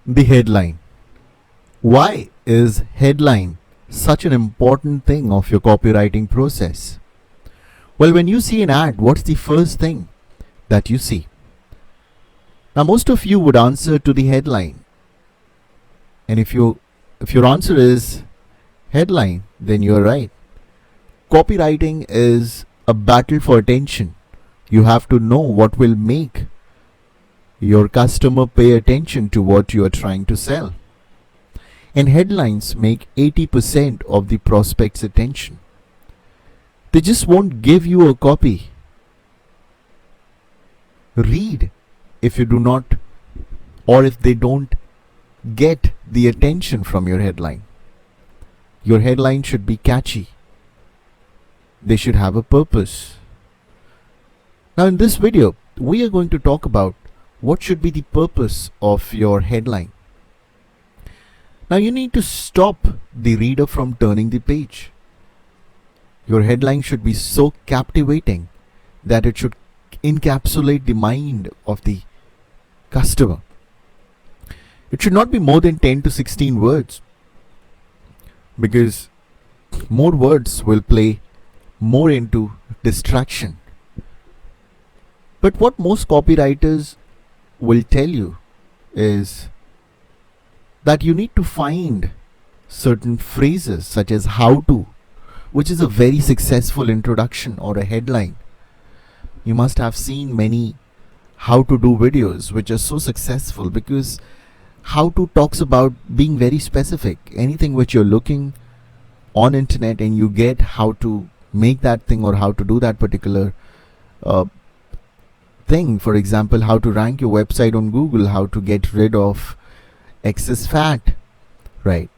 The headline. Why is headline such an important thing of your copywriting process? Well, when you see an ad, what's the first thing that you see? Now, most of you would answer to the headline. And if your answer is headline, then you're right. Copywriting is a battle for attention. You have to know what will make your customer pay attention to what you are trying to sell. And headlines make 80% of the prospect's attention. They just won't give you a copy. Read if you do not, or if they don't get the attention from your headline. Your headline should be catchy. They should have a purpose. Now in this video, we are going to talk about what should be the purpose of your headline. Now you need to stop the reader from turning the page. Your headline should be so captivating that it should encapsulate the mind of the customer. It should not be more than 10 to 16 words, because more words will play more into distraction. But what most copywriters will tell you is that you need to find certain phrases such as how to, which is a very successful introduction or a headline. You must have seen many how to do videos which are so successful, because how to talks about being very specific. Anything which you're looking on internet and you get how to make that thing or how to do that particular thing. For example, how to rank your website on Google, how to get rid of excess fat, right?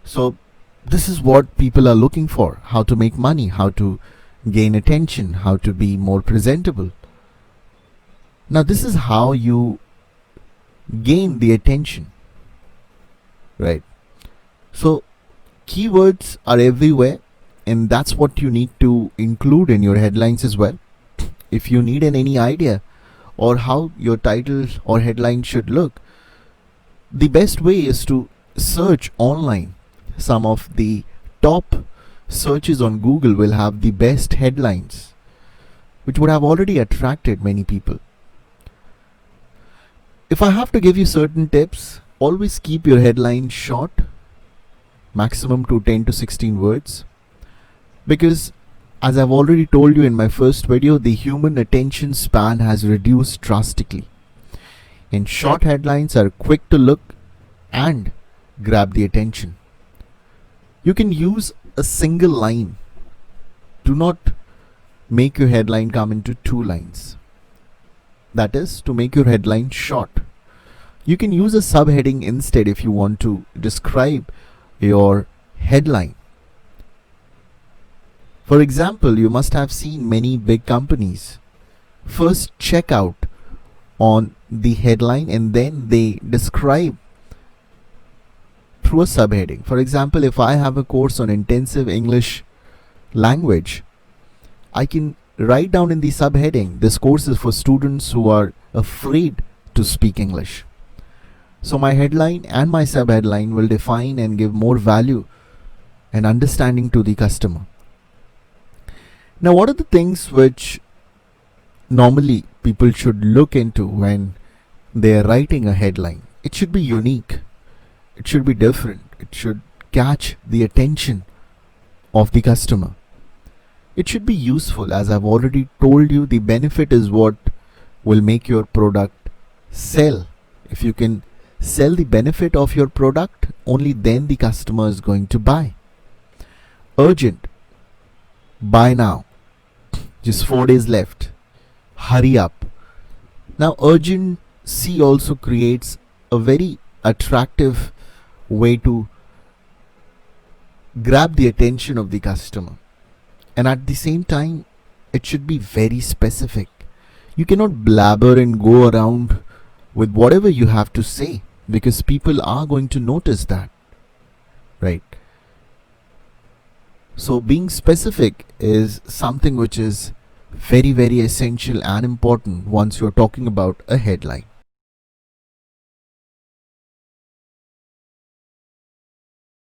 So this is what people are looking for: how to make money, how to gain attention, how to be more presentable. Now this is how you gain the attention, right? So keywords are everywhere, and that's what you need to include in your headlines as well. If you need any idea or how your title or headline should look, the best way is to search online. Some of the top searches on Google will have the best headlines, which would have already attracted many people. If I have to give you certain tips, always keep your headline short, maximum to 10 to 16 words, because as I've already told you in my first video, the human attention span has reduced drastically. And short headlines are quick to look and grab the attention. You can use a single line. Do not make your headline come into 2 lines. That is to make your headline short. You can use a subheading instead if you want to describe your headline. For example, you must have seen many big companies first check out on the headline and then they describe through a subheading. For example, if I have a course on intensive English language, I can write down in the subheading, this course is for students who are afraid to speak English. So my headline and my subheadline will define and give more value and understanding to the customer. Now, what are the things which normally people should look into when they are writing a headline? It should be unique. It should be different. It should catch the attention of the customer. It should be useful. As I've already told you, the benefit is what will make your product sell. If you can sell the benefit of your product, only then the customer is going to buy. Urgent. Buy now. Just 4 days left. Hurry up. Now urgency also creates a very attractive way to grab the attention of the customer. And at the same time, it should be very specific. You cannot blabber and go around with whatever you have to say, because people are going to notice that, right? So being specific is something which is very, very essential and important once you're talking about a headline.